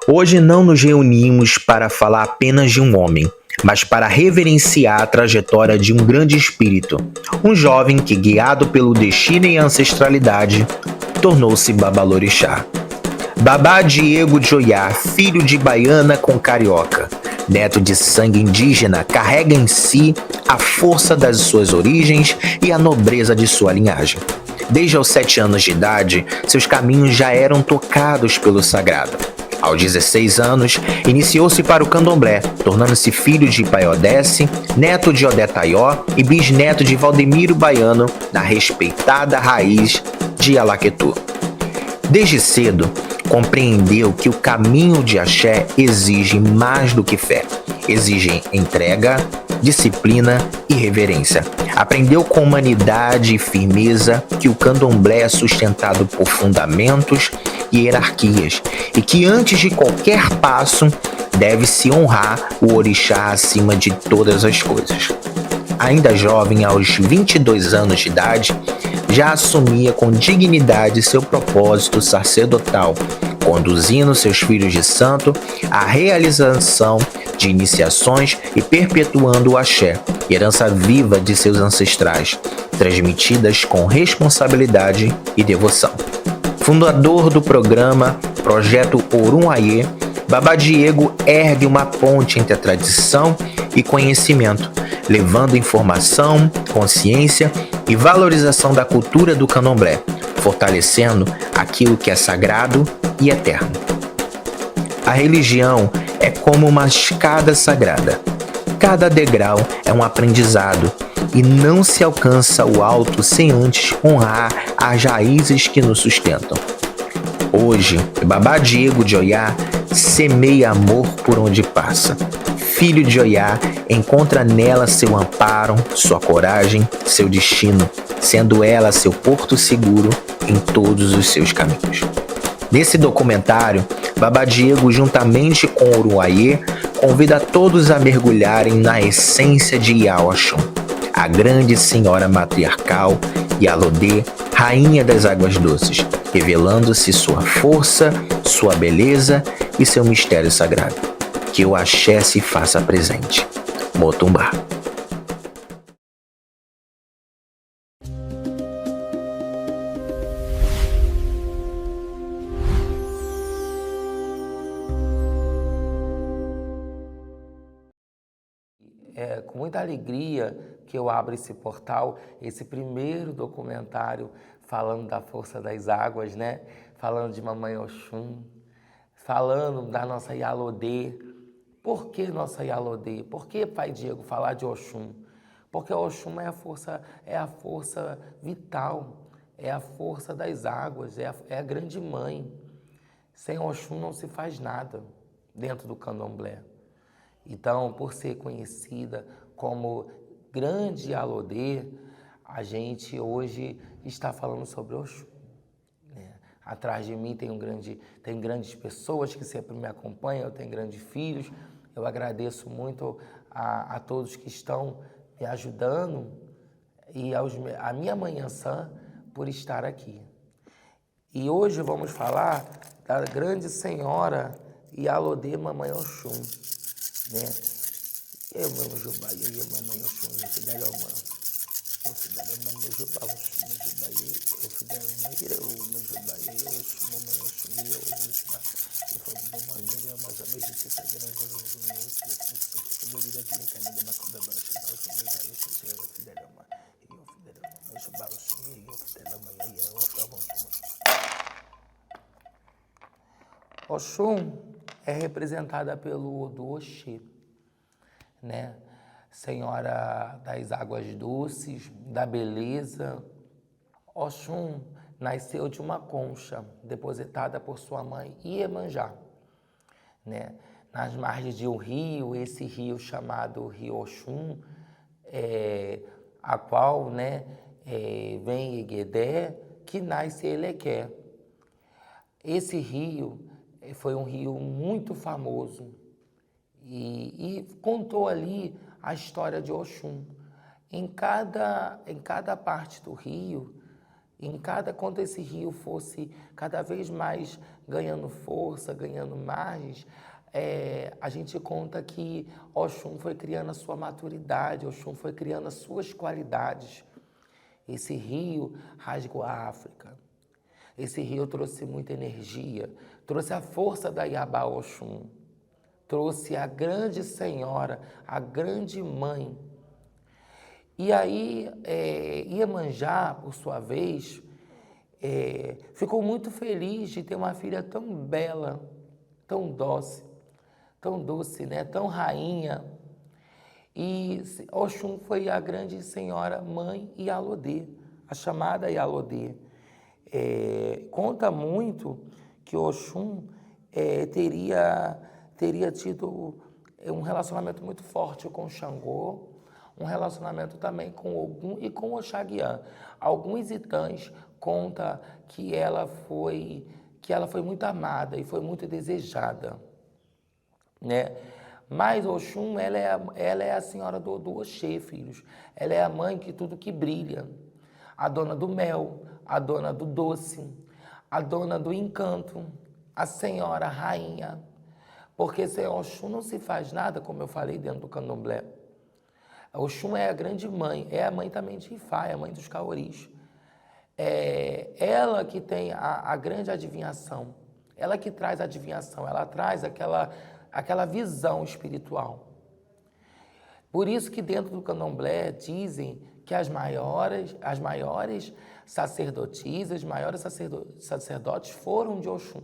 Hoje não nos reunimos para falar apenas de um homem, mas para reverenciar a trajetória de um grande espírito, um jovem que, guiado pelo destino e ancestralidade, tornou-se babalorixá. Babá Diego de Oiá, filho de baiana com carioca, neto de sangue indígena, carrega em si a força das suas origens e a nobreza de sua linhagem. Desde os 7 anos de idade, seus caminhos já eram tocados pelo sagrado. Aos 16 anos, iniciou-se para o candomblé, tornando-se filho de Paiodesse, neto de Odé Taió e bisneto de Valdemiro Baiano, na respeitada raiz de Alaquetu. Desde cedo, compreendeu que o caminho de axé exige mais do que fé. Exige entrega, disciplina e reverência. Aprendeu com humanidade e firmeza que o candomblé é sustentado por fundamentos e hierarquias, e que antes de qualquer passo deve-se honrar o orixá acima de todas as coisas. Ainda jovem, aos 22 anos de idade, já assumia com dignidade seu propósito sacerdotal, conduzindo seus filhos de santo à realização de iniciações e perpetuando o axé, herança viva de seus ancestrais, transmitidas com responsabilidade e devoção. Fundador do programa Projeto Orum Ayê, Babá Diego ergue uma ponte entre a tradição e conhecimento, levando informação, consciência e valorização da cultura do candomblé, fortalecendo aquilo que é sagrado e eterno. A religião é como uma escada sagrada. Cada degrau é um aprendizado e não se alcança o alto sem antes honrar as raízes que nos sustentam. Hoje, Babá Diego de Oiá semeia amor por onde passa. Filho de Oiá encontra nela seu amparo, sua coragem, seu destino, sendo ela seu porto seguro em todos os seus caminhos. Nesse documentário, Babá Diego, juntamente com Orum Ayê, convida todos a mergulharem na essência de Iauaxum, a grande senhora matriarcal Yalodê, rainha das águas doces, revelando-se sua força, sua beleza e seu mistério sagrado. Que o axé se faça presente. Motumbá. É com muita alegria que eu abro esse portal, esse primeiro documentário falando da força das águas, né? Falando de Mamãe Oxum, falando da nossa Yalodê. Por que nossa Yalodê? Por que, Pai Diego, falar de Oxum? Porque Oxum é a força vital, é a força das águas, é a grande mãe. Sem Oxum não se faz nada dentro do candomblé. Então, por ser conhecida como grande Yalodê, a gente hoje está falando sobre Oxum. Atrás de mim tem grandes pessoas que sempre me acompanham, eu tenho grandes filhos. Eu agradeço muito a todos que estão me ajudando e a minha mãe Ansã por estar aqui. E hoje vamos falar da grande senhora Yalodê Mamãe Oxum, né? Eu, meu Jubá, eu, Mamãe Oxum, eu fui dela, mano. Eu fui dela, Mamãe Jubá, Oxum, Jubá, eu fui dela, Mamãe Jubá, eu, Oxum, Mamãe Oxum, eu, Jubá. Eu fui dela, Mamãe Jubá, mas a vez que você grande, eu vi daqui em Canadá, na Cuba, eu fui dela, eu fui dela, Mamãe Jubá, Oxum, eu fui dela, Mamãe, eu fui Oxum é representada pelo Odu Oxê, né? Senhora das águas doces, da beleza. Oxum nasceu de uma concha depositada por sua mãe Iemanjá, né? Nas margens de um rio, esse rio chamado Rio Oxum, a qual, né, vem Egedé, que nasce Elequé. Esse rio foi um rio muito famoso e contou ali a história de Oxum. Em cada parte do rio Quando esse rio fosse cada vez mais ganhando força, ganhando margens, a gente conta que Oxum foi criando a sua maturidade, Oxum foi criando as suas qualidades. Esse rio rasgou a África. Esse rio trouxe muita energia, trouxe a força da Iabá Oxum, trouxe a grande senhora, a grande mãe. E aí, Iemanjá, por sua vez, ficou muito feliz de ter uma filha tão bela, tão doce, né? Tão rainha. E Oxum foi a grande senhora mãe Ialodê, a chamada Ialodê. Conta muito que Oxum teria tido um relacionamento muito forte com Xangô, um relacionamento também com Ogum e com Oxaguian. Alguns itãs contam que ela foi muito amada e foi muito desejada, né? Mas Oxum, ela é a senhora do Oxê, filhos. Ela é a mãe de tudo que brilha, a dona do mel, a dona do doce, a dona do encanto, a senhora, a rainha. Porque sem Oxum não se faz nada, como eu falei dentro do candomblé. Oxum é a grande mãe, é a mãe também de Ifá, é a mãe dos Caoris. É ela que tem a grande adivinhação, ela que traz a adivinhação, ela traz aquela visão espiritual. Por isso que dentro do candomblé dizem que as maiores sacerdotisas, maiores sacerdotes foram de Oxum.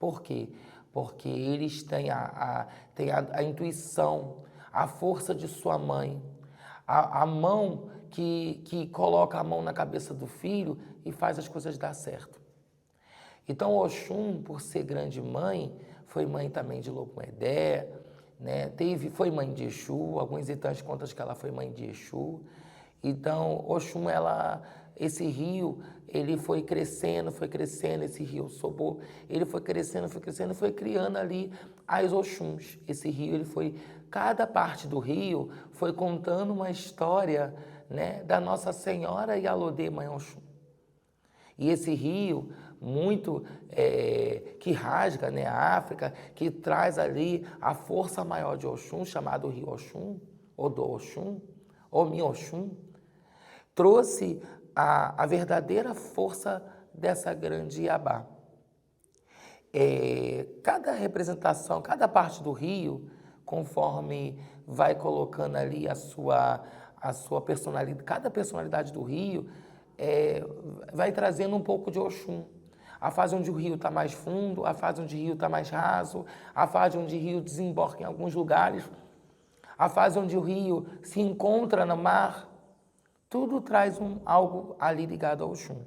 Por quê? Porque eles têm a intuição, a força de sua mãe, a mão que coloca a mão na cabeça do filho e faz as coisas dar certo. Então Oxum, por ser grande mãe, foi mãe também de Logum-Edé, né? Foi mãe de Exu, alguns itãs contam que ela foi mãe de Exu. Então Oxum, esse rio, ele foi crescendo, esse rio Sobô, ele foi crescendo, foi criando ali as Oxuns. Esse rio, cada parte do rio foi contando uma história, né, da Nossa Senhora Ialodê, Mãe Oxum. E esse rio, que rasga, né, a África, que traz ali a força maior de Oxum, chamado Rio Oxum, ou do Oxum, ou Mi Oxum, trouxe a verdadeira força dessa grande Iabá. Cada representação, cada parte do rio, conforme vai colocando ali a sua personalidade, cada personalidade do rio vai trazendo um pouco de Oxum. A fase onde o rio está mais fundo, a fase onde o rio está mais raso, a fase onde o rio desemboca em alguns lugares, a fase onde o rio se encontra no mar, tudo traz algo ali ligado ao Oxum.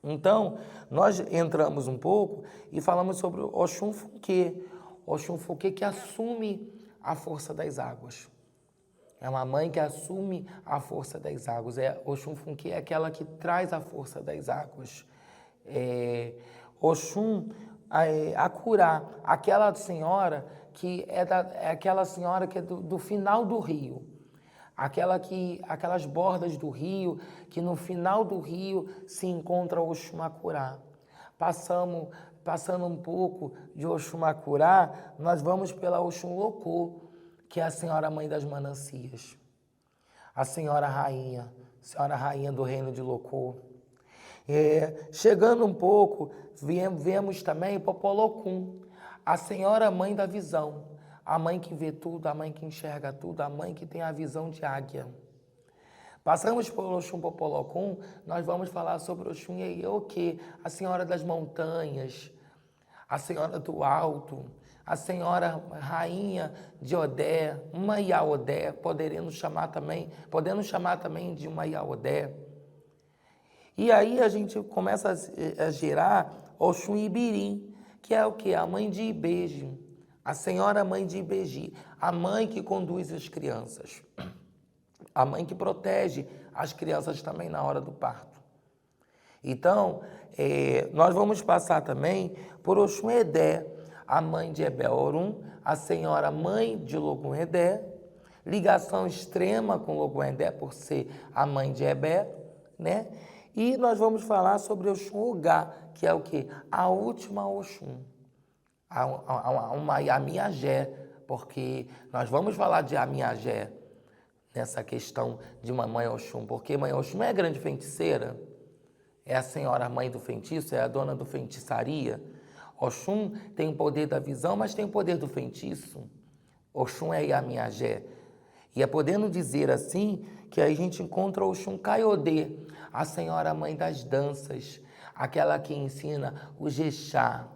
Então, nós entramos um pouco e falamos sobre o Oxum Funke. Oxum Funke que assume a força das águas. É uma mãe que assume a força das águas. Oxum Funke é aquela que traz a força das águas. Oxum Akurá, aquela senhora que é aquela senhora que é do final do rio. Aquelas bordas do rio, que no final do rio se encontra Oxum Akurá. Passando um pouco de Oxum Akurá, nós vamos pela Oxum Locô, que é a Senhora Mãe das Manancias. A Senhora Rainha do reino de Locô. Chegando um pouco, vemos também Popolocum, a Senhora Mãe da Visão. A mãe que vê tudo, a mãe que enxerga tudo, a mãe que tem a visão de águia. Passamos por Oxum Popolocum, nós vamos falar sobre Oxum Yeioque, a Senhora das Montanhas, a Senhora do Alto, a Senhora Rainha de Odé, uma Iaodé, podendo chamar também de uma Iaodé. E aí a gente começa a gerar Oxum Ibirim, que é o quê? A mãe de Ibeji. A Senhora Mãe de Ibeji, a mãe que conduz as crianças, a mãe que protege as crianças também na hora do parto. Então, nós vamos passar também por Oxum Edé, a mãe de Ebé-Orum, a Senhora Mãe de Logum-Edé, ligação extrema com Logum-Edé por ser a mãe de Ebé, né? E nós vamos falar sobre Oxum Ogá, que é o quê? A última Oxum. Uma Yamiagé, porque nós vamos falar de Yamiagé nessa questão de Mamãe Oxum, porque Mãe Oxum é a grande feiticeira, é a senhora mãe do feitiço, é a dona do feitiçaria. Oxum tem o poder da visão, mas tem o poder do feitiço. Oxum é Yamiagé. E é podendo dizer assim que aí a gente encontra Oxum Kaiodê, a senhora mãe das danças, aquela que ensina o jexá,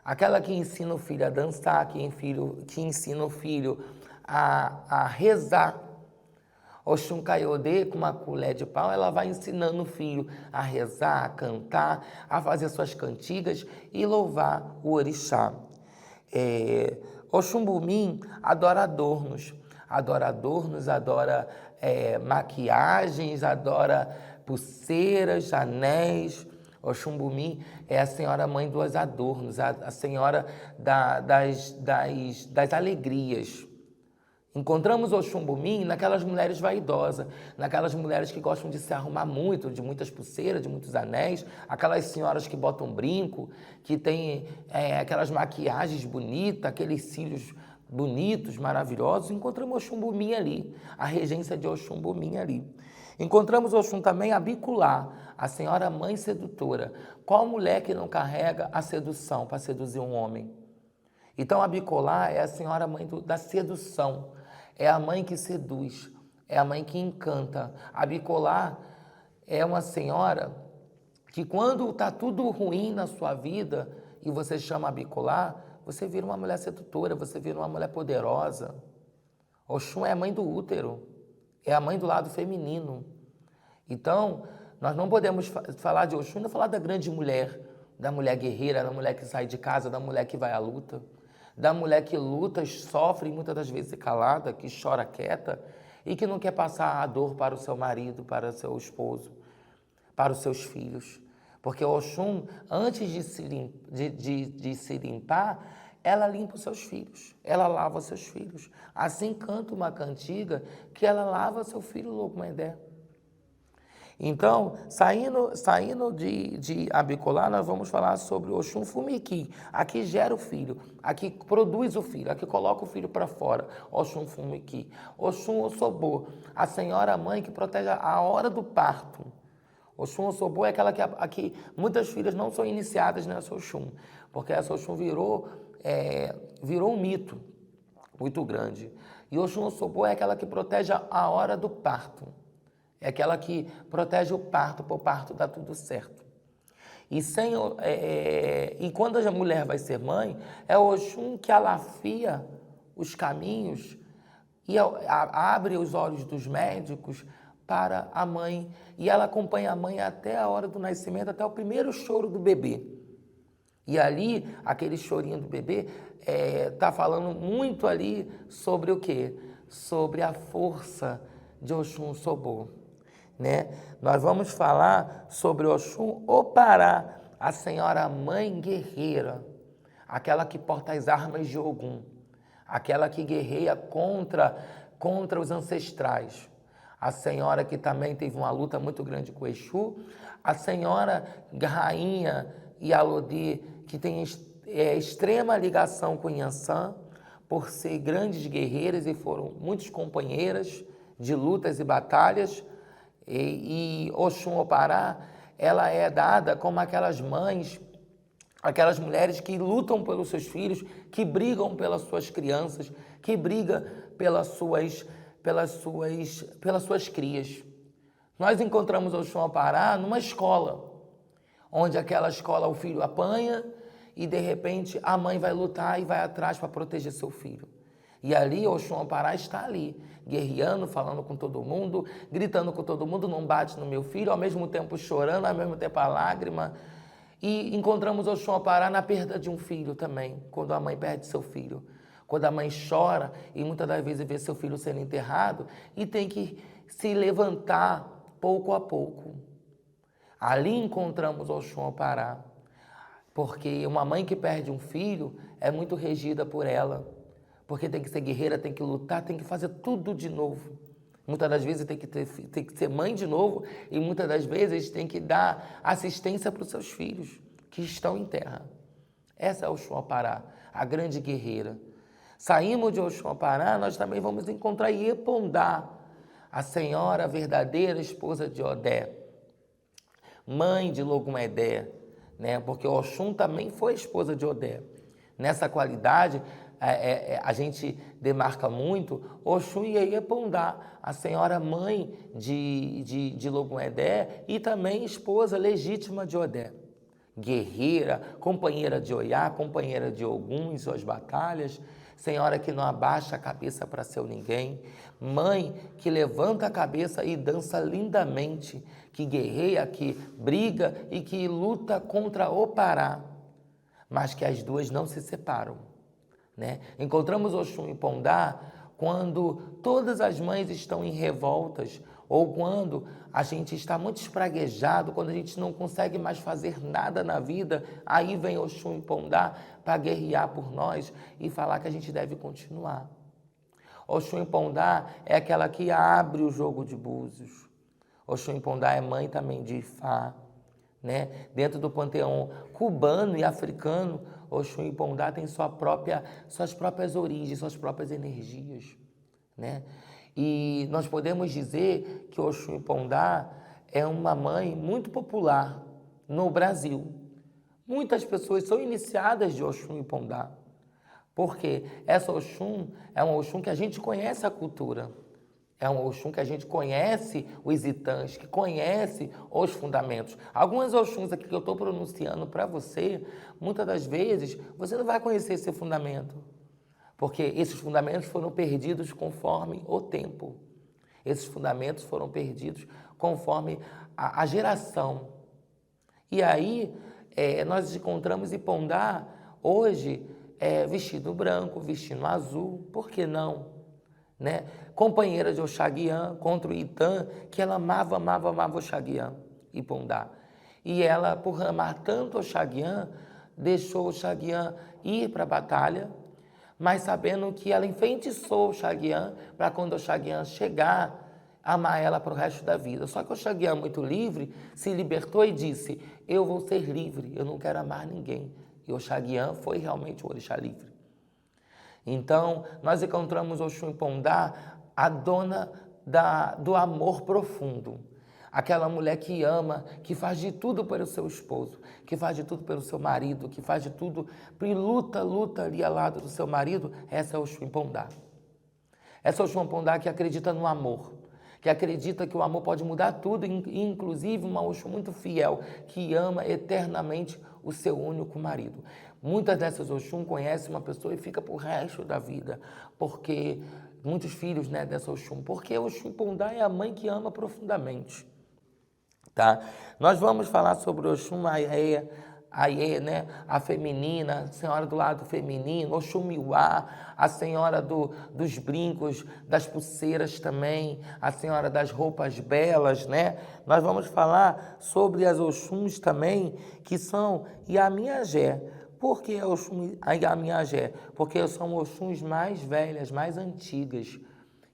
aquela que ensina o filho a dançar, que ensina o filho a rezar. Oxum Kaiodê, com uma colher de pau, ela vai ensinando o filho a rezar, a cantar, a fazer suas cantigas e louvar o orixá. Oxum Bumim adora adornos, adora maquiagens, adora pulseiras, anéis. Oxum Bumim é a senhora mãe dos adornos, a senhora das alegrias. Encontramos Oxum Bumim naquelas mulheres vaidosas, naquelas mulheres que gostam de se arrumar muito, de muitas pulseiras, de muitos anéis, aquelas senhoras que botam brinco, que têm aquelas maquiagens bonitas, aqueles cílios bonitos, maravilhosos. Encontramos Oxum Bumim ali, a regência de Oxum Bumim ali. Encontramos Oxum também a Biculá, a senhora mãe sedutora. Qual mulher que não carrega a sedução para seduzir um homem? Então a Biculá é a senhora mãe da sedução, é a mãe que seduz, é a mãe que encanta. A Biculá é uma senhora que quando está tudo ruim na sua vida e você chama a Biculá, você vira uma mulher sedutora, você vira uma mulher poderosa. Oxum é a mãe do útero, é a mãe do lado feminino. Então, nós não podemos falar de Oxum e não falar da grande mulher, da mulher guerreira, da mulher que sai de casa, da mulher que vai à luta, da mulher que luta, sofre e muitas das vezes calada, que chora quieta e que não quer passar a dor para o seu marido, para o seu esposo, para os seus filhos. Porque Oxum, antes de se limpar, ela limpa os seus filhos, ela lava os seus filhos. Assim canta uma cantiga que ela lava seu filho Logomedé. Então, saindo de Abiculá, nós vamos falar sobre Oxum Fumiqui, a que gera o filho, a que produz o filho, a que coloca o filho para fora, Oxum Fumiqui. Oxum Osobô, a senhora mãe que protege a hora do parto. Oxum Osobô é aquela que muitas filhas não são iniciadas nessa Oxum, porque essa Oxum virou um mito muito grande. E Oxum Osobô é aquela que protege a hora do parto. É aquela que protege o parto, para o parto dar tudo certo. E quando a mulher vai ser mãe, é o Oxum que alafia os caminhos e abre os olhos dos médicos para a mãe. E ela acompanha a mãe até a hora do nascimento, até o primeiro choro do bebê. E ali, aquele chorinho do bebê, está falando muito ali sobre o quê? Sobre a força de Oxum Osobô. Né? Nós vamos falar sobre Oxum Opará, a senhora mãe guerreira, aquela que porta as armas de Ogum, aquela que guerreia contra os ancestrais, a senhora que também teve uma luta muito grande com Exu, a senhora rainha Yalodi, que tem extrema ligação com Yansan, por ser grandes guerreiras e foram muitas companheiras de lutas e batalhas. E Oxum Opará, ela é dada como aquelas mães, aquelas mulheres que lutam pelos seus filhos, que brigam pelas suas crianças, que brigam pelas suas crias. Nós encontramos Oxum Opará numa escola, onde aquela escola o filho apanha e de repente a mãe vai lutar e vai atrás para proteger seu filho. E ali Oxum Opará está ali, guerreando, falando com todo mundo, gritando com todo mundo, não bate no meu filho, ao mesmo tempo chorando, ao mesmo tempo a lágrima. E encontramos Oxum Opará na perda de um filho também, quando a mãe perde seu filho. Quando a mãe chora e muitas das vezes vê seu filho sendo enterrado e tem que se levantar pouco a pouco. Ali encontramos Oxum Opará, porque uma mãe que perde um filho é muito regida por ela. Porque tem que ser guerreira, tem que lutar, tem que fazer tudo de novo. Muitas das vezes tem que ser mãe de novo e muitas das vezes tem que dar assistência para os seus filhos que estão em terra. Essa é Oxum-Opará, a grande guerreira. Saímos de Oxum-Opará, nós também vamos encontrar Iepondá, a senhora verdadeira esposa de Odé, mãe de Logum-Edé, né? Porque Oxum também foi esposa de Odé. Nessa qualidade, a gente demarca muito Oxum e Iepondá, a senhora mãe de Logum-Edé e também esposa legítima de Odé. Guerreira, companheira de Oiá, companheira de Ogum em suas batalhas, senhora que não abaixa a cabeça para seu ninguém, mãe que levanta a cabeça e dança lindamente, que guerreia, que briga e que luta contra Opará, mas que as duas não se separam, né? Encontramos Oxum e Pondá quando todas as mães estão em revoltas ou quando a gente está muito espraguejado, quando a gente não consegue mais fazer nada na vida, aí vem Oxum e Pondá para guerrear por nós e falar que a gente deve continuar. Oxum e Pondá é aquela que abre o jogo de búzios. Oxum e Pondá é mãe também de Ifá, né? Dentro do panteão cubano e africano, Oxum e Pondá têm suas próprias origens, suas próprias energias, né? E nós podemos dizer que Oxum e Pondá é uma mãe muito popular no Brasil. Muitas pessoas são iniciadas de Oxum e Pondá, porque essa Oxum é uma Oxum que a gente conhece a cultura, é um Oxum que a gente conhece os itãs, que conhece os fundamentos. Algumas Oxuns aqui que eu estou pronunciando para você, muitas das vezes você não vai conhecer esse fundamento, porque esses fundamentos foram perdidos conforme o tempo. Esses fundamentos foram perdidos conforme a geração. E aí nós encontramos Ipondá hoje vestido branco, vestindo azul, por que não? Né? Companheira de Oxaguian contra o Itã, que ela amava Oxaguian, Ipondá. E ela, por amar tanto Oxaguian, deixou Oxaguian ir para a batalha, mas sabendo que ela enfeitiçou Oxaguian para quando Oxaguian chegar, amar ela para o resto da vida. Só que Oxaguian, muito livre, se libertou e disse: eu vou ser livre, eu não quero amar ninguém. E Oxaguian foi realmente o orixá livre. Então, nós encontramos Oxum e Pondá, a dona do amor profundo. Aquela mulher que ama, que faz de tudo pelo seu esposo, que faz de tudo pelo seu marido, que faz de tudo e luta ali ao lado do seu marido. Essa é Oxum e Pondá. Essa é Oxum e Pondá que acredita no amor, que acredita que o amor pode mudar tudo, inclusive uma Oxum muito fiel, que ama eternamente o seu único marido. Muitas dessas Oxum conhecem uma pessoa e fica pro resto da vida, porque muitos filhos, né, dessa Oxum, porque Oxum Pondá é a mãe que ama profundamente, tá? Nós vamos falar sobre Oxum Aie, né, a feminina, a senhora do lado feminino, Oxum Miwá, a senhora dos brincos, das pulseiras também, a senhora das roupas belas, né? Nós vamos falar sobre as Oxuns também, que são Iamiagé. Por que Oxum Iamiagé? Porque são Oxuns mais velhas, mais antigas,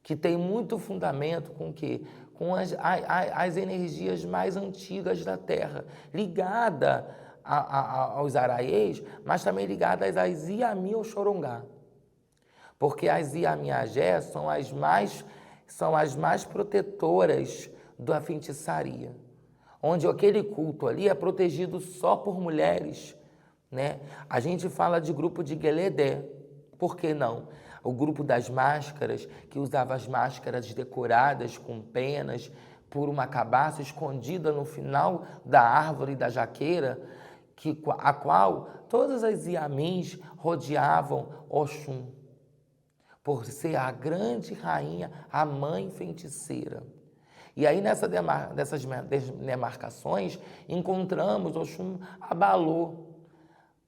que têm muito fundamento com o quê? Com as energias mais antigas da Terra, ligada aos Araiês, mas também ligadas às Iami ou Xorongá. Porque as Iamiagé são as mais protetoras da feitiçaria, onde aquele culto ali é protegido só por mulheres, né? A gente fala de grupo de Gueledé, por que não? O grupo das máscaras, que usava as máscaras decoradas com penas por uma cabaça escondida no final da árvore da jaqueira, a qual todas as Iamins rodeavam Oxum, por ser a grande rainha, a mãe feiticeira. E aí nessas demarcações encontramos Oxum Abalô,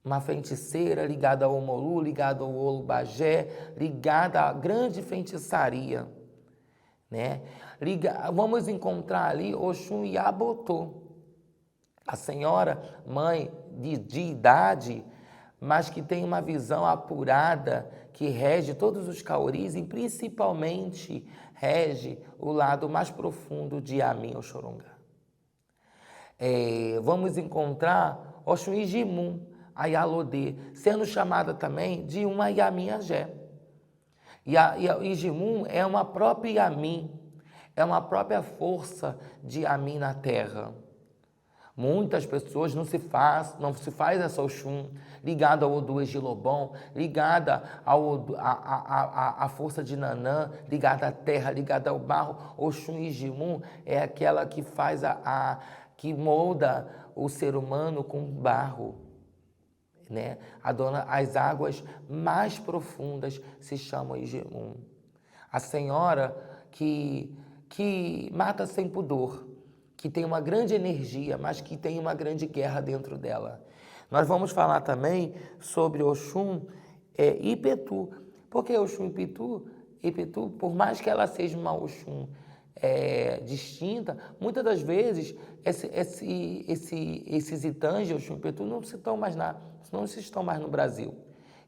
uma feiticeira ligada ao Omolu, ligada ao Olubagé, ligada à grande feitiçaria, né? Vamos encontrar ali Oxum Iabotô, a senhora mãe de idade, mas que tem uma visão apurada que rege todos os cauris e principalmente rege o lado mais profundo de Yami Oxorongá. Vamos encontrar Oxum Ijimun, a Yalodê, sendo chamada também de uma Yami Agé. E a Ijimun é uma própria Yami, é uma própria força de Yami na terra. Muitas pessoas não se faz essa Oxum ligada ao Odu Egilobão, ligada à força de Nanã, ligada à terra, ligada ao barro. Oxum Ijimun é aquela que faz que molda o ser humano com barro, né? As águas mais profundas se chamam Ijimun. A senhora que mata sem pudor, que tem uma grande energia, mas que tem uma grande guerra dentro dela. Nós vamos falar também sobre Oxum Ipetu. Porque Oxum Ipetu, por mais que ela seja uma Oxum distinta, muitas das vezes esses itãs de Oxum Ipetu não estão mais no Brasil.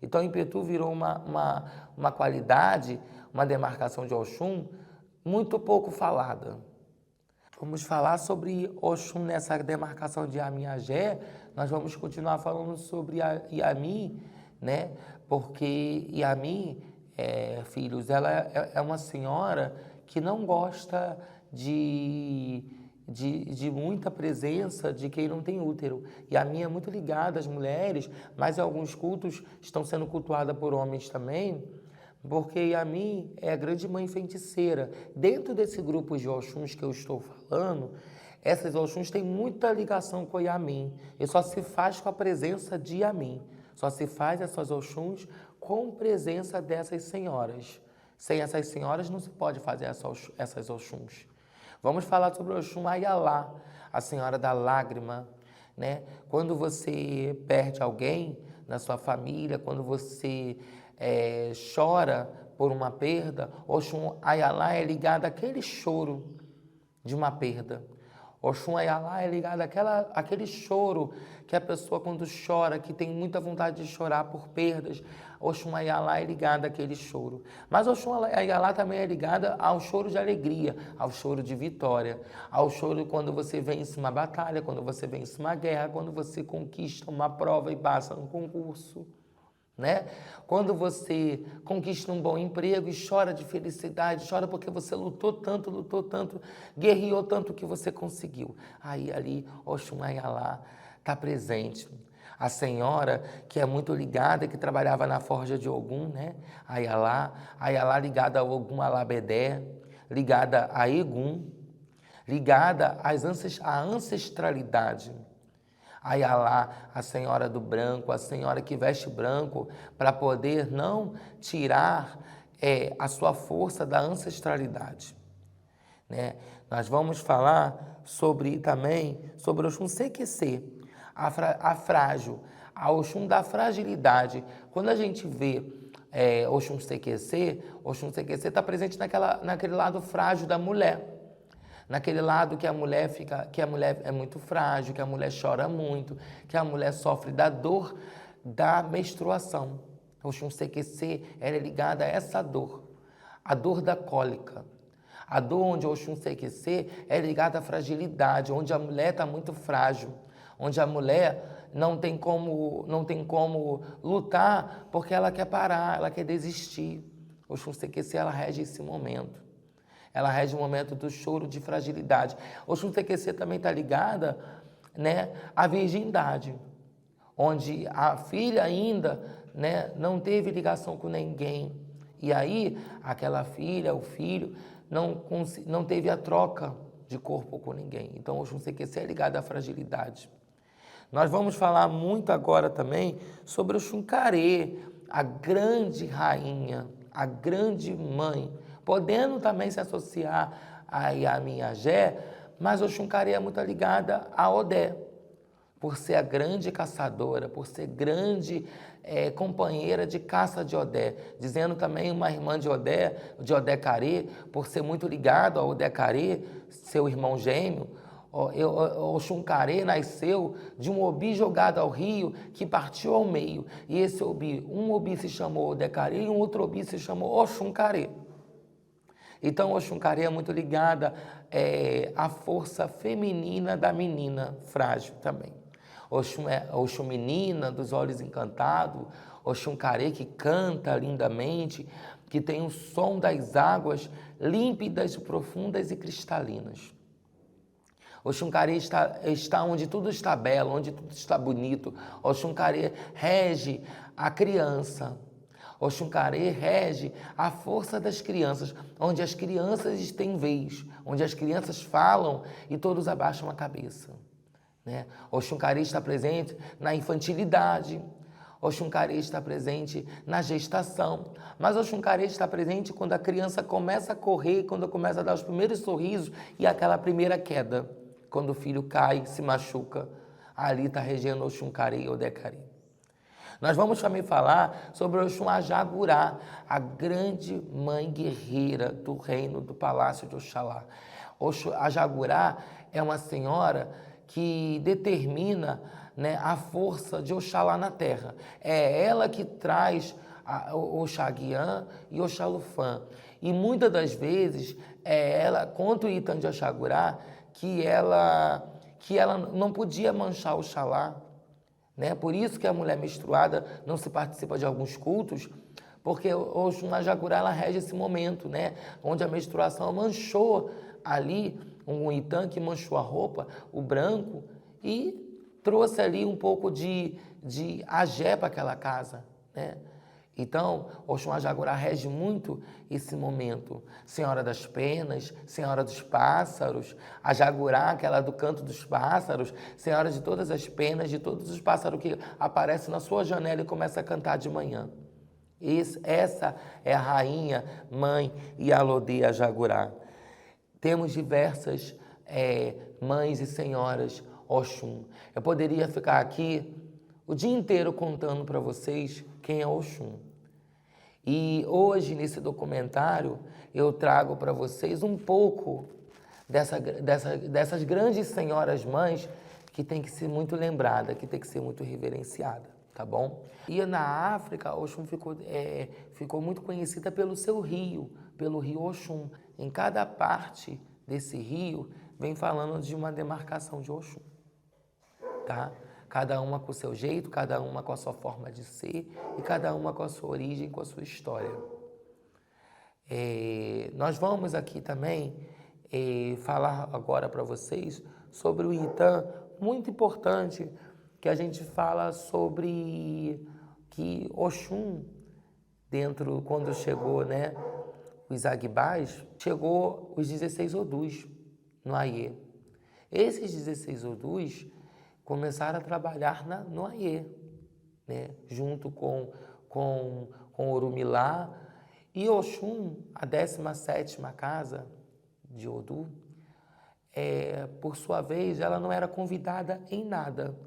Então Ipetu virou uma qualidade, uma demarcação de Oxum muito pouco falada. Vamos falar sobre Oxum nessa demarcação de Yami Agé. Nós vamos continuar falando sobre Yami, né? Porque Yami, filhos, ela é uma senhora que não gosta de muita presença de quem não tem útero. Yami é muito ligada às mulheres, mas alguns cultos estão sendo cultuadas por homens também, porque Yami é a grande mãe feiticeira. Dentro desse grupo de Oxuns que eu estou falando, essas Oxuns têm muita ligação com Yami. E só se faz com a presença de Yami. Só se faz essas Oxuns com presença dessas senhoras. Sem essas senhoras não se pode fazer essas Oxuns. Vamos falar sobre Oxum Ayalá, a senhora da lágrima, né? Quando você perde alguém na sua família, quando você chora por uma perda, Oxum Ayalá é ligado àquele choro de uma perda. Oxum Ayalá é ligado àquele choro que a pessoa quando chora, que tem muita vontade de chorar por perdas, Oxum Ayalá é ligado àquele choro. Mas Oxum Ayalá também é ligada ao choro de alegria, ao choro de vitória, ao choro quando você vence uma batalha, quando você vence uma guerra, quando você conquista uma prova e passa no concurso, né? Quando você conquista um bom emprego e chora de felicidade, chora porque você lutou tanto, guerreou tanto que você conseguiu. Aí ali Oxum Ayalá está presente. A senhora que é muito ligada, que trabalhava na forja de Ogum, né? Ayalá ligada a Ogum Alabedé, ligada a Egum, ligada à ancestralidade. Ayalá, a senhora do branco, a senhora que veste branco, para poder não tirar a sua força da ancestralidade, né? Nós vamos falar também sobre Oxum Sequecê, a frágil, a Oxum da fragilidade. Quando a gente vê Oxum Sequecê está presente naquele lado frágil da mulher. Naquele lado que a mulher é muito frágil, que a mulher chora muito, que a mulher sofre da dor da menstruação. Oxum Sequecê é ligada a essa dor, a dor da cólica. A dor onde Oxum Sequecê é ligada à fragilidade, onde a mulher está muito frágil, onde a mulher não tem como lutar porque ela quer parar, ela quer desistir. Oxum Sequecê, ela rege esse momento. Ela rege o momento do choro de fragilidade. Oxum Sequecê também está ligada, né, à virgindade, onde a filha ainda, né, não teve ligação com ninguém. E aí, aquela filha, o filho, não teve a troca de corpo com ninguém. Então, Oxum Sequecê é ligada à fragilidade. Nós vamos falar muito agora também sobre Oxum Carê, a grande rainha, a grande mãe, podendo também se associar a Yami Agé, mas Oxum Carê é muito ligada a Odé, por ser a grande caçadora, por ser grande companheira de caça de Odé, dizendo também uma irmã de Odé Carê, por ser muito ligado a Odé Carê, seu irmão gêmeo. Oxum-Carê nasceu de um obi jogado ao rio que partiu ao meio. E esse obi, um obi se chamou Odecarê e um outro obi se chamou Oxum-Carê. Então, Oxum-Carê é muito ligada à força feminina da menina frágil também. Oxum menina, dos olhos encantados, Oxum-Carê que canta lindamente, que tem o som das águas límpidas, profundas e cristalinas. Oxum-Carê está onde tudo está belo, onde tudo está bonito. Oxum-Carê rege a criança. Oxum-Carê rege a força das crianças, onde as crianças têm vez, onde as crianças falam e todos abaixam a cabeça. Né? Oxum-Carê está presente na infantilidade. Oxum-Carê está presente na gestação, mas Oxum-Carê está presente quando a criança começa a correr, quando começa a dar os primeiros sorrisos e aquela primeira queda. Quando o filho cai, se machuca, ali está regendo Oxum-Carê e Odecarê. Nós vamos também falar sobre Oxum-Ajagurá, a grande mãe guerreira do reino do Palácio de Oxalá. Oxum-Ajagurá é uma senhora que determina, né, a força de Oxalá na terra. É ela que traz Oxaguian e Oxalufã. E muitas das vezes é ela, contra o Itã de Oxagurá, que ela não podia manchar Oxalá, né? Por isso que a mulher menstruada não se participa de alguns cultos, porque Oxum-Ajagurá ela rege esse momento, né? Onde a menstruação manchou ali, um Itã que manchou a roupa, o branco, e trouxe ali um pouco de agé para aquela casa, né? Então, Oxum-Ajagurá rege muito esse momento. Senhora das Penas, Senhora dos Pássaros, Ajagurá, aquela do canto dos pássaros, Senhora de todas as penas, de todos os pássaros que aparecem na sua janela e começa a cantar de manhã. Essa é a rainha, mãe Ialodê Ajagurá. Temos diversas mães e senhoras Oxum. Eu poderia ficar aqui o dia inteiro contando para vocês quem é Oxum. E hoje, nesse documentário, eu trago para vocês um pouco dessas grandes senhoras mães que tem que ser muito lembrada, que tem que ser muito reverenciada, tá bom? E na África, Oxum ficou muito conhecida pelo seu rio, pelo rio Oxum. Em cada parte desse rio, vem falando de uma demarcação de Oxum, tá? Cada uma com o seu jeito, cada uma com a sua forma de ser e cada uma com a sua origem, com a sua história. Nós vamos aqui também falar agora para vocês sobre o Itã, muito importante, que a gente fala sobre que Oxum, quando chegou, né, os Agbás, chegou os 16 Odus no Aie. Esses 16 Odus começaram a trabalhar no Aie, né? Junto com Orumilá e Oxum, a 17ª casa de Odu. Por sua vez, ela não era convidada em nada.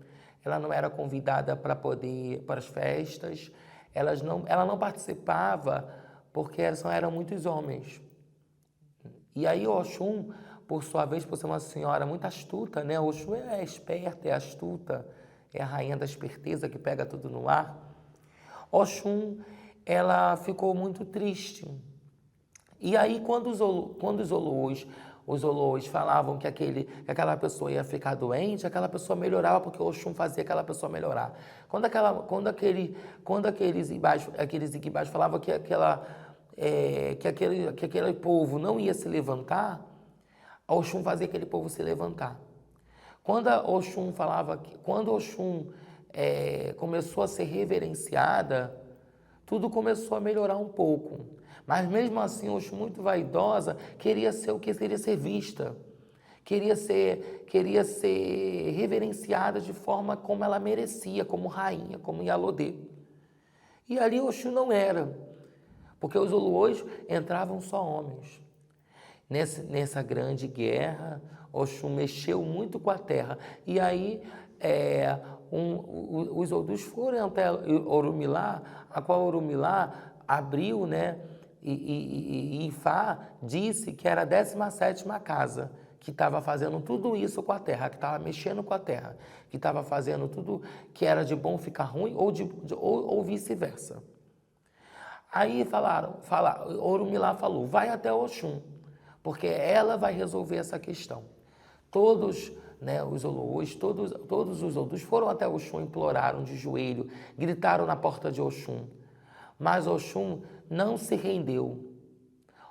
Ela não era convidada para as festas, ela não participava porque eram muitos homens. E aí Oxum, por sua vez, por ser uma senhora muito astuta, né? Oxum é esperta, é astuta, é a rainha da esperteza que pega tudo no ar. Oxum, ela ficou muito triste. E aí, quando os Oloôs falavam que aquela pessoa ia ficar doente, aquela pessoa melhorava porque Oxum fazia aquela pessoa melhorar. Quando aqueles Igbás falavam que aquele povo não ia se levantar, Oxum fazia aquele povo se levantar. Quando Oxum começou a ser reverenciada, tudo começou a melhorar um pouco. Mas mesmo assim, Oxum, muito vaidosa, queria ser vista. Queria ser reverenciada de forma como ela merecia, como rainha, como Ialodê. E ali Oxum não era, porque os Oloôs entravam só homens. Nessa grande guerra, Oxum mexeu muito com a terra. E aí os Odus foram até Orumilá, a qual Orumilá abriu, né? E Ifá disse que era a 17ª casa, que estava fazendo tudo isso com a terra, que estava mexendo com a terra, que estava fazendo tudo que era de bom ficar ruim ou vice-versa. Aí Orumilá falou, vai até Oxum, porque ela vai resolver essa questão. Todos, né, os Oloôs, todos os Odus foram até Oxum, imploraram de joelho, gritaram na porta de Oxum. Mas Oxum não se rendeu.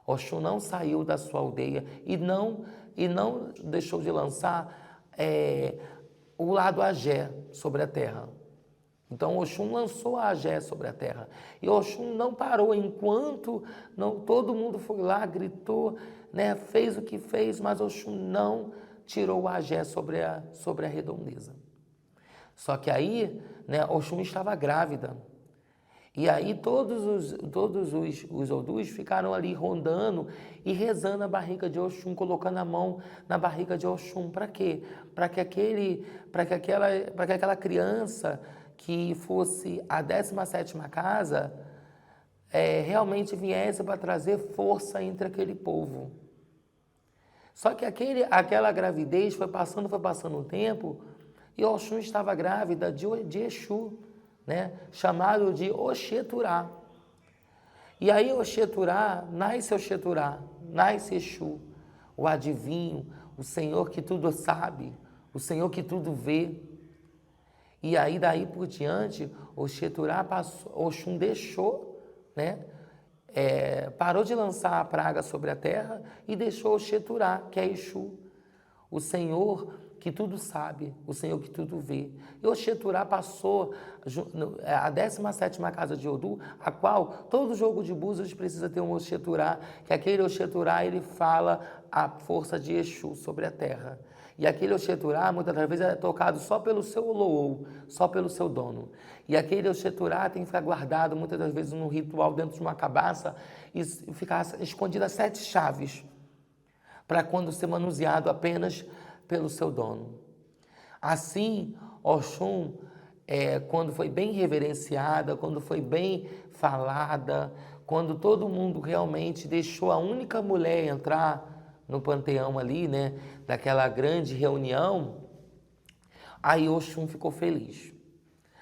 Oxum não saiu da sua aldeia e não deixou de lançar o lado Agé sobre a terra. Então Oxum lançou a Agé sobre a terra. E Oxum não parou enquanto todo mundo foi lá, gritou, né, fez o que fez, mas Oxum não tirou o Agé sobre a redondeza. Só que aí, né, Oxum estava grávida. E aí todos os Odus ficaram ali rondando e rezando a barriga de Oxum, colocando a mão na barriga de Oxum. Para quê? Para que aquela criança que fosse a 17ª casa realmente viesse para trazer força entre aquele povo. Só que aquela gravidez foi passando o tempo e Oxum estava grávida de Exu, né? Chamado de Oxeturá. E aí nasce Oxeturá, nasce Exu, o adivinho, o Senhor que tudo sabe, o Senhor que tudo vê. E aí daí por diante, Oxeturá passou, Oxum deixou, né? Parou de lançar a praga sobre a terra e deixou Oxeturá, que é Exu, o Senhor que tudo sabe, o Senhor que tudo vê. E Oxeturá passou a 17ª casa de Odu, a qual todo jogo de búzios precisa ter um Oxeturá, que aquele Oxeturá ele fala a força de Exu sobre a terra. E aquele Oxeturá, muitas das vezes, é tocado só pelo seu Oloô, só pelo seu dono. E aquele Oxeturá tem que ficar guardado, muitas das vezes, num ritual dentro de uma cabaça e ficar escondidas 7 chaves, para quando ser manuseado apenas pelo seu dono. Assim, Oxum, quando foi bem reverenciada, quando foi bem falada, quando todo mundo realmente deixou a única mulher entrar no panteão ali, né, daquela grande reunião, aí Oxum ficou feliz.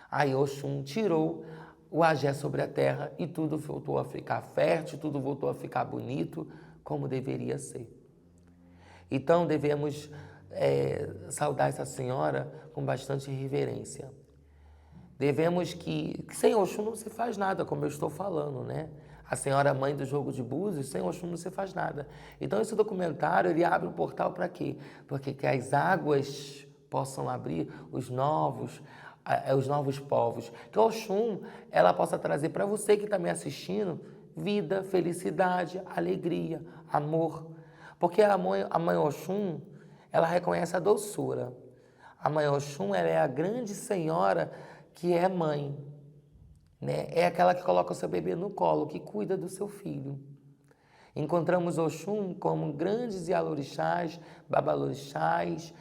Aí Oxum tirou o Agé sobre a terra e tudo voltou a ficar fértil, tudo voltou a ficar bonito, como deveria ser. Então devemos saudar essa senhora com bastante reverência. Devemos que sem Oxum não se faz nada, como eu estou falando, né? A senhora mãe do jogo de búzios, sem Oxum não se faz nada. Então esse documentário, ele abre um portal para quê? Porque que as águas possam abrir os novos povos. Que Oxum, ela possa trazer para você que está me assistindo, vida, felicidade, alegria, amor. Porque a mãe Oxum, ela reconhece a doçura. A mãe Oxum, ela é a grande senhora que é mãe, né? É aquela que coloca o seu bebê no colo, que cuida do seu filho. Encontramos Oxum como grandes Ialorixás, Babalorixás,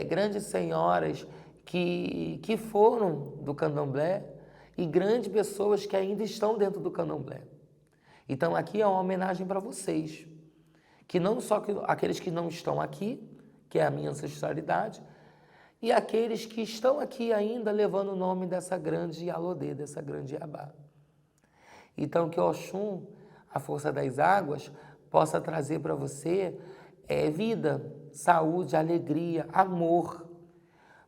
grandes senhoras que foram do candomblé e grandes pessoas que ainda estão dentro do candomblé. Então aqui é uma homenagem para vocês, que não só aqueles que não estão aqui, que é a minha ancestralidade, e aqueles que estão aqui ainda levando o nome dessa grande Ialodê, dessa grande Iabá. Então que Oxum, a força das águas, possa trazer para você vida, saúde, alegria, amor,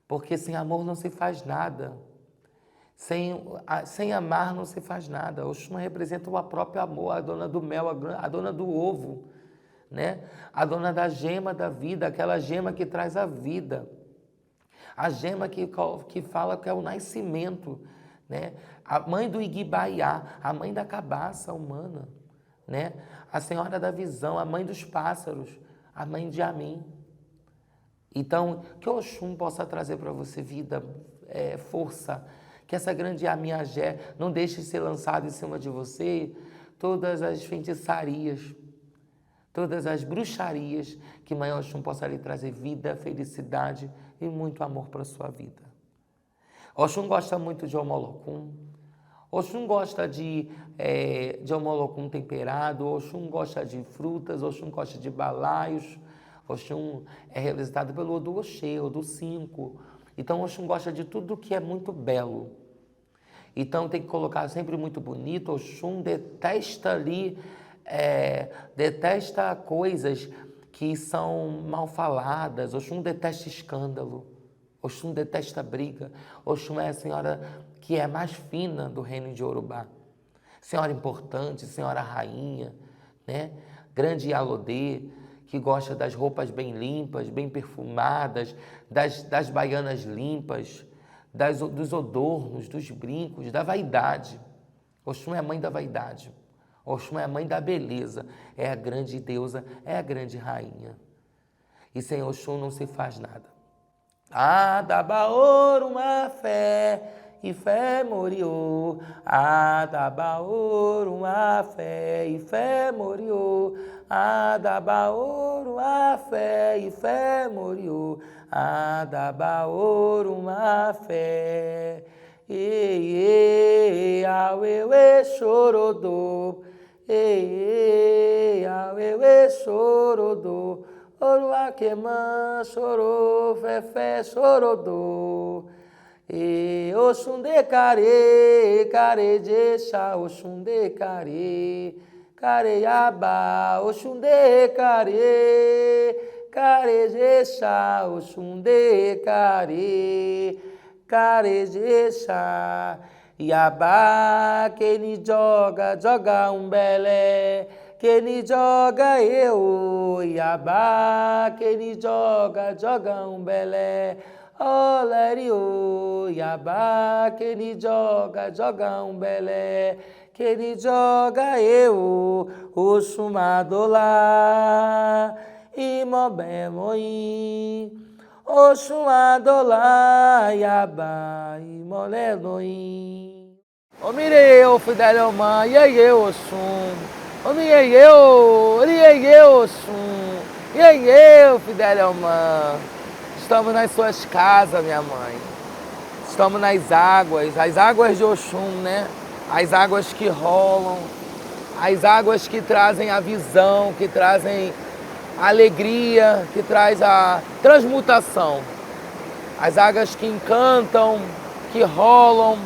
porque sem amor não se faz nada. Sem amar não se faz nada. Oxum representa o próprio amor, a dona do mel, a dona do ovo, né? A dona da gema da vida, aquela gema que traz a vida. A gema que fala que é o nascimento, né? A mãe do Igibaiá, a mãe da cabaça humana, né? A senhora da visão, a mãe dos pássaros, a mãe de Amim. Então, que Oxum possa trazer para você vida, força, que essa grande Amim Agé não deixe de ser lançado em cima de você todas as feitiçarias, todas as bruxarias, que Mãe Oxum possa lhe trazer vida, felicidade e muito amor para a sua vida. Oxum gosta muito de Omolocum. Oxum gosta de Omolocum temperado. Oxum gosta de frutas. Oxum gosta de balaios. Oxum é representado pelo Odu Oxê, Odu 5. Então Oxum gosta de tudo que é muito belo. Então tem que colocar sempre muito bonito. Oxum detesta ali, detesta coisas que são mal faladas. Oxum detesta escândalo. Oxum detesta briga. Oxum é a senhora que é mais fina do reino de Yorubá. Senhora importante, senhora rainha, né? Grande Alodê, que gosta das roupas bem limpas, bem perfumadas, das baianas limpas, dos adornos, dos brincos, da vaidade. Oxum é a mãe da vaidade. Oxum é a mãe da beleza. É a grande deusa, é a grande rainha. E sem Oxum não se faz nada. Adabaoru uma fé e fé moriô. Adabaoru uma fé e fé moriô. Adabaoru uma fé e fé moriô. Adabaoru uma fé. Ei, aueue chorodô. Ei, aueue chorodô. Oruaquemã chorou, fefé chorodô. E Oxundê care, care de Exá, Oxundê care, careiabá, Oxundê care, care de Exá, Oxundê care, care de Exá. Iabá, que ni joga, joga belé. Que ni joga eu, Iabá, que ni joga, joga belé. Olerio, Iabá, que ni joga, joga belé. Que ni joga eu, Oxumadolá, Imobé moim. Oxumadolá, Iabá, Imolé noim. Ô mirei, ô Fidelhomã, iê, Oxum. Iê, Oxum. Iê, Fidelhomã. Estamos nas suas casas, minha mãe. Estamos nas águas, as águas de Oxum, né? As águas que rolam, as águas que trazem a visão, que trazem a alegria, que traz a transmutação. As águas que encantam, que rolam.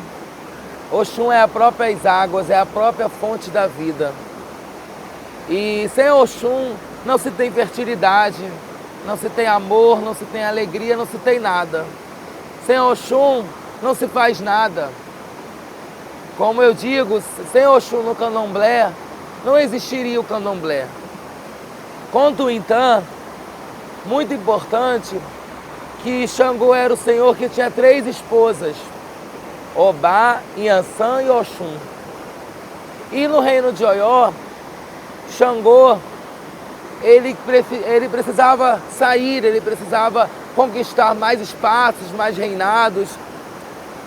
Oxum é a própria águas, é a própria fonte da vida. E sem Oxum não se tem fertilidade, não se tem amor, não se tem alegria, não se tem nada. Sem Oxum não se faz nada. Como eu digo, sem Oxum no candomblé, não existiria o candomblé. Conto então, muito importante, que Xangô era o senhor que tinha 3 esposas, Obá, Inhansã e Oxum. E no reino de Oió, Xangô, ele precisava sair, ele precisava conquistar mais espaços, mais reinados.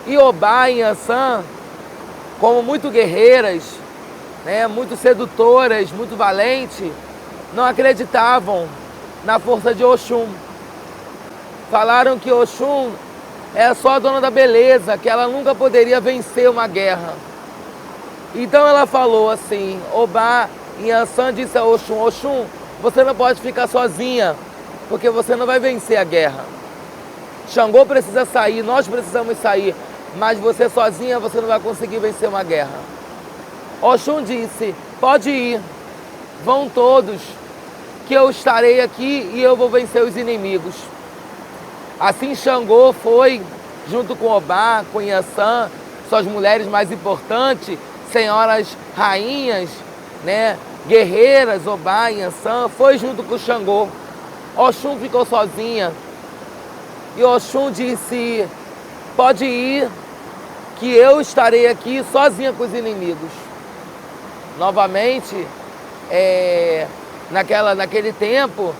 E Obá e Inhansã, como muito guerreiras, né, muito sedutoras, muito valentes, não acreditavam na força de Oxum. Falaram que Oxum é só a dona da beleza, que ela nunca poderia vencer uma guerra. Então ela falou assim, Obá e Inhansã disse a Oxum, Oxum, você não pode ficar sozinha, porque você não vai vencer a guerra. Xangô precisa sair, nós precisamos sair, mas você sozinha você não vai conseguir vencer uma guerra. Oxum disse, pode ir, vão todos, que eu estarei aqui e eu vou vencer os inimigos. Assim Xangô foi, junto com Obá, com Inhansã, suas mulheres mais importantes, senhoras rainhas, né, guerreiras, Obá, Inhansã, foi junto com Xangô. Oxum ficou sozinha. E Oxum disse, pode ir, que eu estarei aqui sozinha com os inimigos. Novamente, naquele tempo,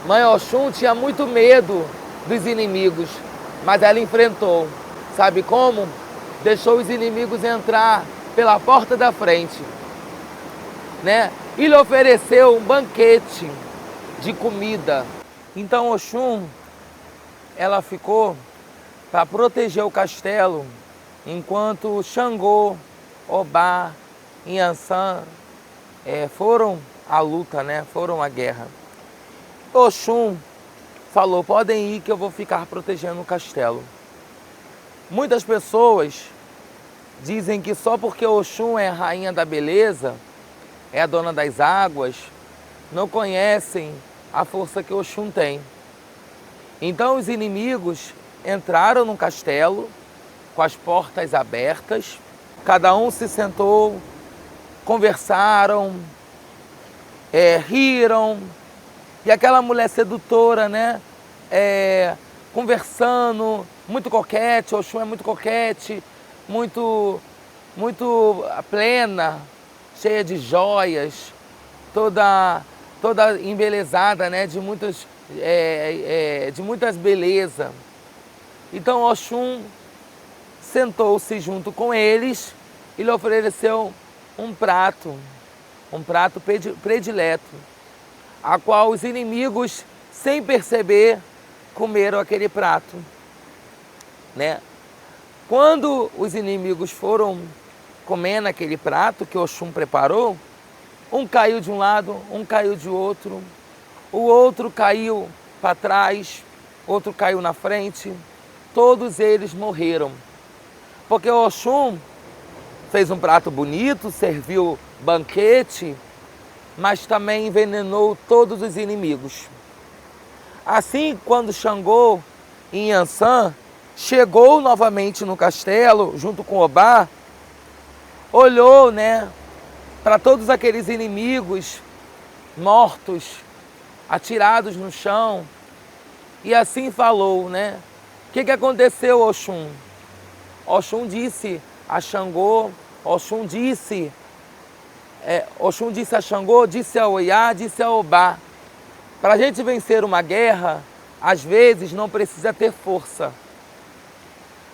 Mãe Oxum tinha muito medo dos inimigos, mas ela enfrentou. Sabe como? Deixou os inimigos entrar pela porta da frente, né? E lhe ofereceu um banquete de comida. Então Oxum, ela ficou para proteger o castelo, enquanto Xangô, Obá, Inhansã foram à luta, né? Foram à guerra. Oxum falou, podem ir que eu vou ficar protegendo o castelo. Muitas pessoas dizem que só porque Oxum é a rainha da beleza, é a dona das águas, não conhecem a força que Oxum tem. Então os inimigos entraram no castelo com as portas abertas, cada um se sentou, conversaram, riram, e aquela mulher sedutora, né, conversando, muito coquete, Oxum é muito coquete, muito plena, cheia de joias, toda embelezada, né, de muitas belezas. Então Oxum sentou-se junto com eles e lhe ofereceu um prato predileto, a qual os inimigos, sem perceber, comeram aquele prato, né? Quando os inimigos foram comendo aquele prato que Oxum preparou, um caiu de um lado, um caiu de outro, o outro caiu para trás, outro caiu na frente, todos eles morreram. Porque Oxum fez um prato bonito, serviu banquete, mas também envenenou todos os inimigos. Assim, quando Xangô e Yansan chegou novamente no castelo, junto com Obá, olhou, né, para todos aqueles inimigos mortos, atirados no chão, e assim falou, né? O que aconteceu, Oxum? Oxum disse a Xangô, Oxum disse a Xangô, disse a Oiá, disse a Obá. Para a gente vencer uma guerra, às vezes não precisa ter força.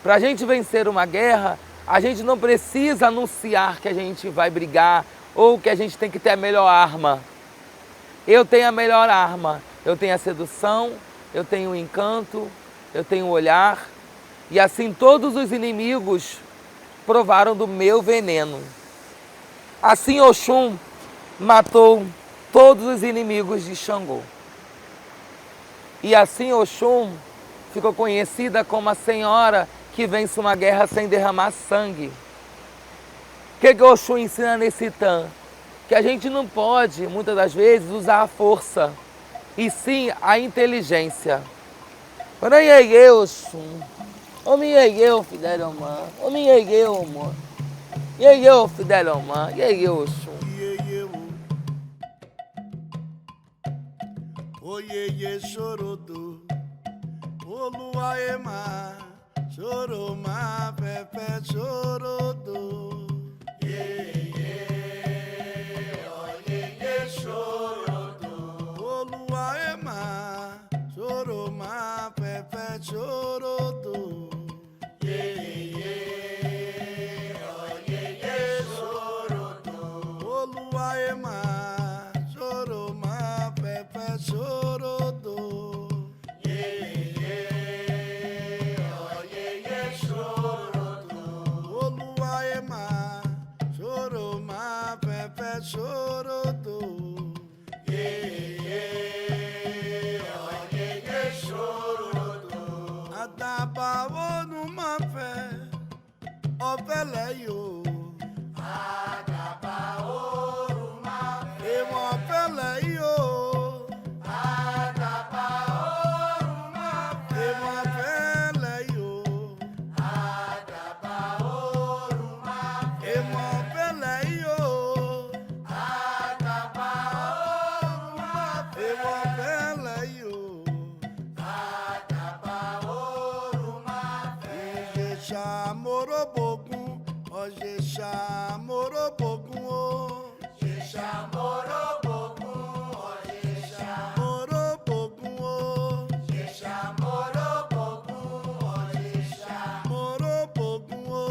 Para a gente vencer uma guerra, a gente não precisa anunciar que a gente vai brigar ou que a gente tem que ter a melhor arma. Eu tenho a melhor arma. Eu tenho a sedução, eu tenho o encanto, eu tenho o olhar. E assim todos os inimigos provaram do meu veneno. Assim Oxum matou todos os inimigos de Xangô. E assim Oxum ficou conhecida como a senhora que vence uma guerra sem derramar sangue. O que Oxum ensina nesse tan? Que a gente não pode, muitas das vezes, usar a força, e sim a inteligência. Oranhei Oxum. Omiei Fidelomã. Omiei amor. Iei Fidelomã. Iei Oxum. Oiê, chorodo, Oluaema, choroma, pepe, chorodo. Oiê, chorodo, Oluaema, choroma, pepe, chorodo. Oiê, chorodo, Oluaema, choroma, pepe, chorodo. Oluaema, choroma, pepe, chorodo. Chorodo. Adaba numa fé, ọbẹ̀lẹ̀ yo. Adaba numa fé, ìwọ̀n ọbẹ̀lẹ̀ yo. Adaba numa fé, ìwọ̀n ọbẹ̀lẹ̀ yo. Adaba numa fé, ìwọ̀n ọbẹ̀lẹ̀ yo. Adaba numa fé, ìwọ̀n ọbẹ̀lẹ̀ yo. Ìjẹ̀ṣà morobogun, Ọ̀jẹ̀ṣà morobogun o. Ìjẹ̀ṣà morobogun, Ọ̀jẹ̀ṣà morobogun o. Ìjẹ̀ṣà morobogun, Ọ̀jẹ̀ṣà morobogun o.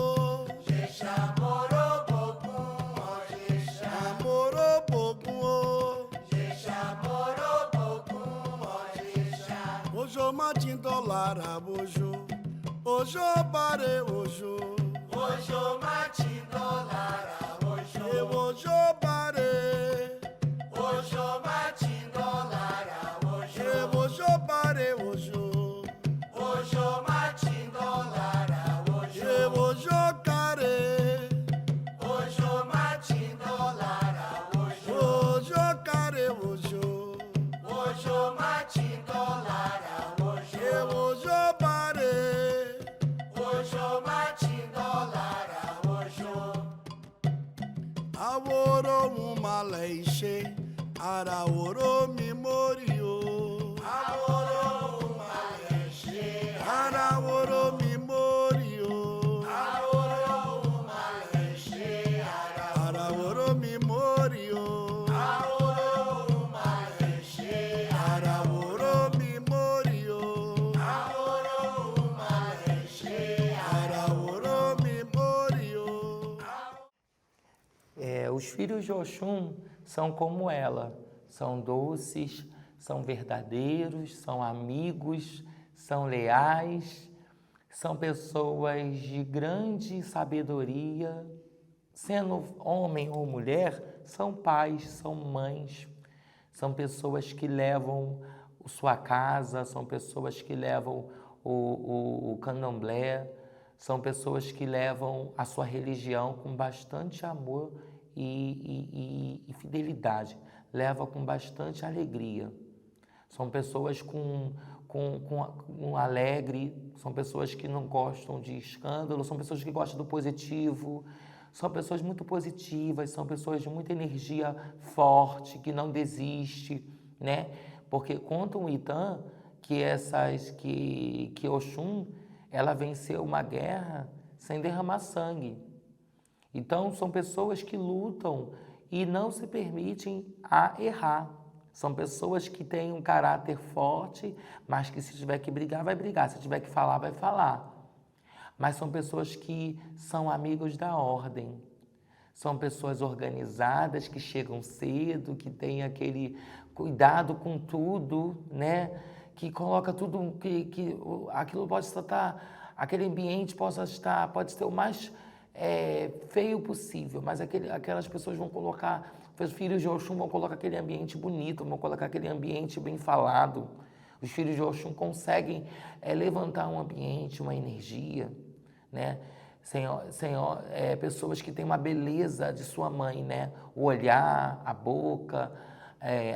Ìjẹ̀ṣà morobogun, Ọ̀jẹ̀ṣà morobogun o. Ìjẹ̀ṣà morobogun, Ọ̀jẹ̀ṣà. Ojo matin dólar abojo. Ojo bare ojo. Ojo matin dólar ojo. Ojo bare. Ojo matin dólar ojo. Aworo umaleixe, araoro mimorio. Aworo umaleixe, araoro mimorio. Aworo umaleixe, araoro mimorio. Aworo umaleixe, araoro mimorio. Aworo umaleixe, araoro mimorio. Os filhos de Oxum são como ela, são doces, são verdadeiros, são amigos, são leais, são pessoas de grande sabedoria, sendo homem ou mulher, são pais, são mães, são pessoas que levam sua casa, são pessoas que levam o candomblé, são pessoas que levam a sua religião com bastante amor e fidelidade, leva com bastante alegria. São pessoas com alegre, são pessoas que não gostam de escândalo, são pessoas que gostam do positivo, são pessoas muito positivas, são pessoas de muita energia forte, que não desiste, né? Porque conta o Itã que Oxum, ela venceu uma guerra sem derramar sangue. Então, são pessoas que lutam e não se permitem a errar. São pessoas que têm um caráter forte, mas que se tiver que brigar, vai brigar. Se tiver que falar, vai falar. Mas são pessoas que são amigos da ordem. São pessoas organizadas, que chegam cedo, que têm aquele cuidado com tudo, né? Que coloca tudo, aquilo pode estar, aquele ambiente pode ser o mais feio possível, mas aquelas pessoas vão colocar, os filhos de Oxum vão colocar aquele ambiente bonito, vão colocar aquele ambiente bem falado. Os filhos de Oxum conseguem levantar um ambiente, uma energia, né? Pessoas que têm uma beleza de sua mãe, né? O olhar, a boca,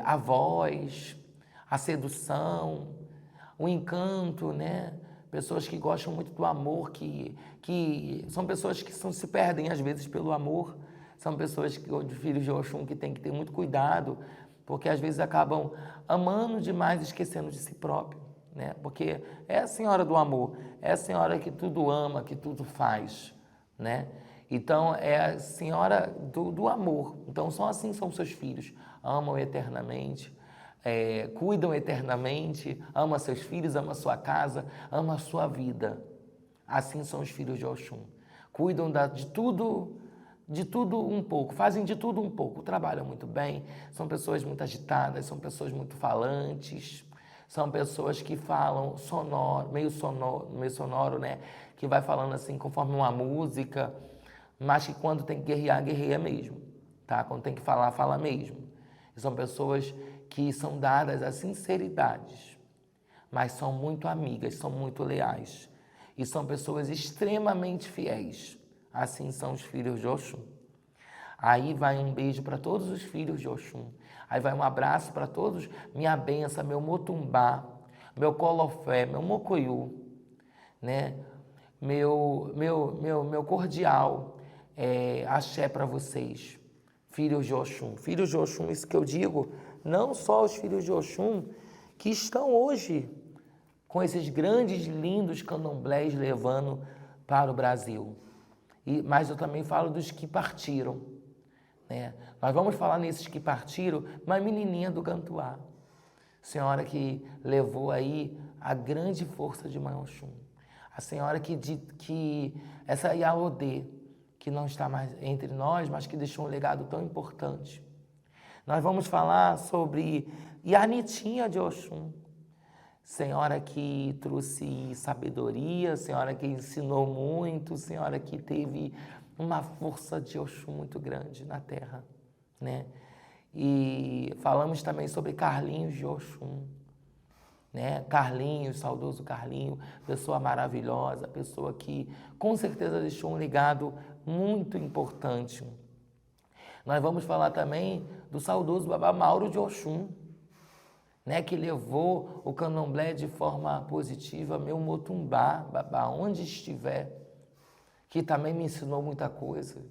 a voz, a sedução, o encanto, né? Pessoas que gostam muito do amor, que são pessoas que se perdem às vezes pelo amor, são pessoas de filhos de Oxum que tem que ter muito cuidado, porque às vezes acabam amando demais e esquecendo de si próprio, né? Porque é a senhora do amor, é a senhora que tudo ama, que tudo faz, né? Então é a senhora do amor. Então são assim são seus filhos, amam eternamente. Cuidam eternamente, ama seus filhos, ama sua casa, ama a sua vida. Assim são os filhos de Oxum. Cuidam de tudo um pouco, fazem de tudo um pouco, trabalham muito bem, são pessoas muito agitadas, são pessoas muito falantes, são pessoas que falam meio sonoro, né? Que vai falando assim conforme uma música, mas que quando tem que guerrear, guerreia mesmo, tá? Quando tem que falar, fala mesmo. E são pessoas que são dadas a sinceridades, mas são muito amigas, são muito leais. E são pessoas extremamente fiéis. Assim são os filhos de Oxum. Aí vai um beijo para todos os filhos de Oxum. Aí vai um abraço para todos, minha benção, meu motumbá, meu colofé, meu mocoiú, né? Meu cordial axé para vocês, filhos de Oxum. Filhos de Oxum, isso que eu digo, não só os filhos de Oxum que estão hoje com esses grandes, lindos candomblés levando para o Brasil, mas eu também falo dos que partiram, né? Nós vamos falar nesses que partiram, uma menininha do Gantuá, senhora que levou aí a grande força de Mãe Oxum, a senhora que essa Yaodê, que não está mais entre nós, mas que deixou um legado tão importante. Nós vamos falar sobre Yanitinha de Oxum, senhora que trouxe sabedoria, senhora que ensinou muito, senhora que teve uma força de Oxum muito grande na terra, né? E falamos também sobre Carlinhos de Oxum, né? Carlinhos, saudoso Carlinho, pessoa maravilhosa, pessoa que com certeza deixou um legado muito importante. Nós vamos falar também do saudoso Babá Mauro de Oxum, né, que levou o candomblé de forma positiva, meu motumbá, babá, onde estiver, que também me ensinou muita coisa,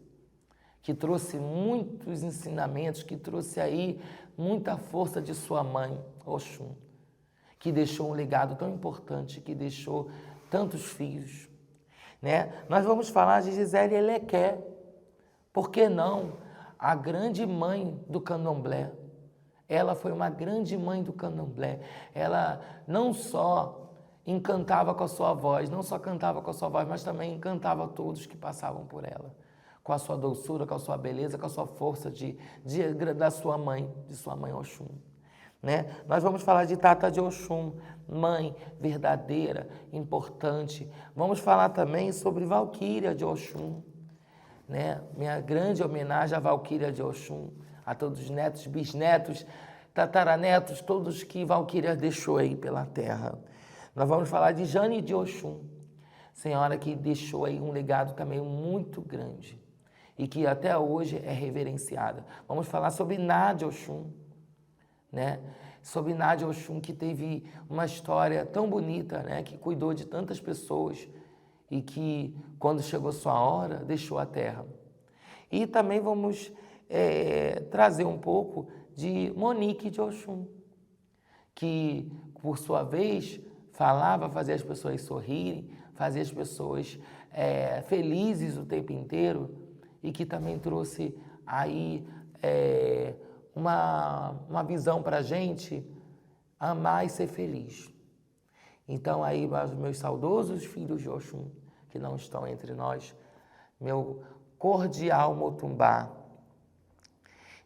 que trouxe muitos ensinamentos, que trouxe aí muita força de sua mãe, Oxum, que deixou um legado tão importante, que deixou tantos filhos, né? Nós vamos falar de Gisele Elequé, por que não? A grande mãe do candomblé. Ela foi uma grande mãe do candomblé. Ela não só encantava com a sua voz, não só cantava com a sua voz, mas também encantava todos que passavam por ela. Com a sua doçura, com a sua beleza, com a sua força da sua mãe, de sua mãe Oxum. Né? Nós vamos falar de Tata de Oxum, mãe verdadeira, importante. Vamos falar também sobre Valquíria de Oxum, né? Minha grande homenagem à Valquíria de Oxum, a todos os netos, bisnetos, tataranetos, todos que Valquíria deixou aí pela terra. Nós vamos falar de Jane de Oxum, senhora que deixou aí um legado também muito grande e que até hoje é reverenciada. Vamos falar sobre Ná de Oxum, né? Sobre Ná de Oxum, que teve uma história tão bonita, né? Que cuidou de tantas pessoas e que, quando chegou sua hora, deixou a terra. E também vamos trazer um pouco de Monique de Oxum, que, por sua vez, falava, fazia as pessoas sorrirem, fazia as pessoas felizes o tempo inteiro e que também trouxe aí uma visão para a gente amar e ser feliz. Então aí, os meus saudosos filhos de Oxum, que não estão entre nós, meu cordial Motumbá,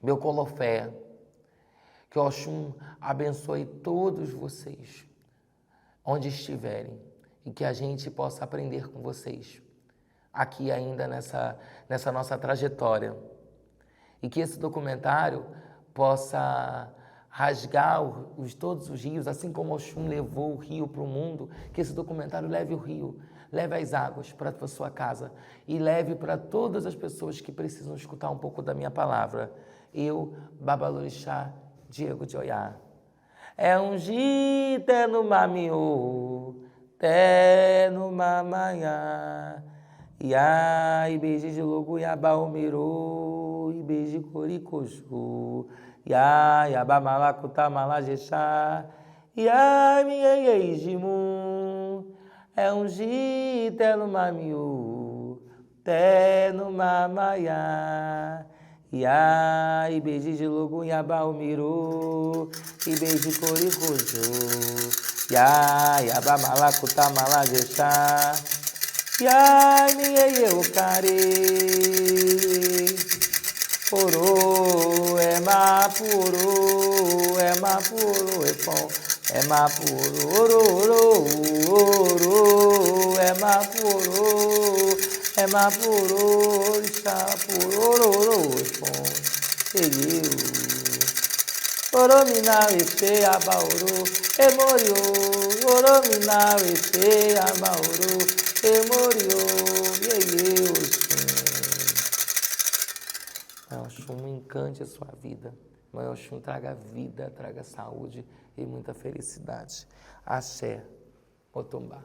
meu Colofé, que Oxum abençoe todos vocês, onde estiverem, e que a gente possa aprender com vocês, aqui ainda nessa nossa trajetória. E que esse documentário possa rasgar todos os rios, assim como Oxum levou o rio para o mundo, que esse documentário leve o rio, leve as águas para a sua casa e leve para todas as pessoas que precisam escutar um pouco da minha palavra. Eu, Babalorixá, Diego de Oiá. É um gita no mamiô, té no mamaiá, iá, e beije de logo, iabá o mirô, e beije coricojú. Ya, yaba malacuta malajexá, ya, minha yeijimum, é um gita no mamiú, té no mamaiá, ya, e beije de logo, yaba o mirô, e beije coricojú, ya, yaba malacuta malajexá, ya, minha yeucare. Oro, é mapuro, é pão, é mapuro, oro, é mapuro, orixá, puro, pão, oromina, esse, abauru, emorio, oromina, esse, abauru, emorio, Mãe Oxum encante a sua vida. Mãe Oxum traga vida, traga saúde e muita felicidade. Axé, Motumbá.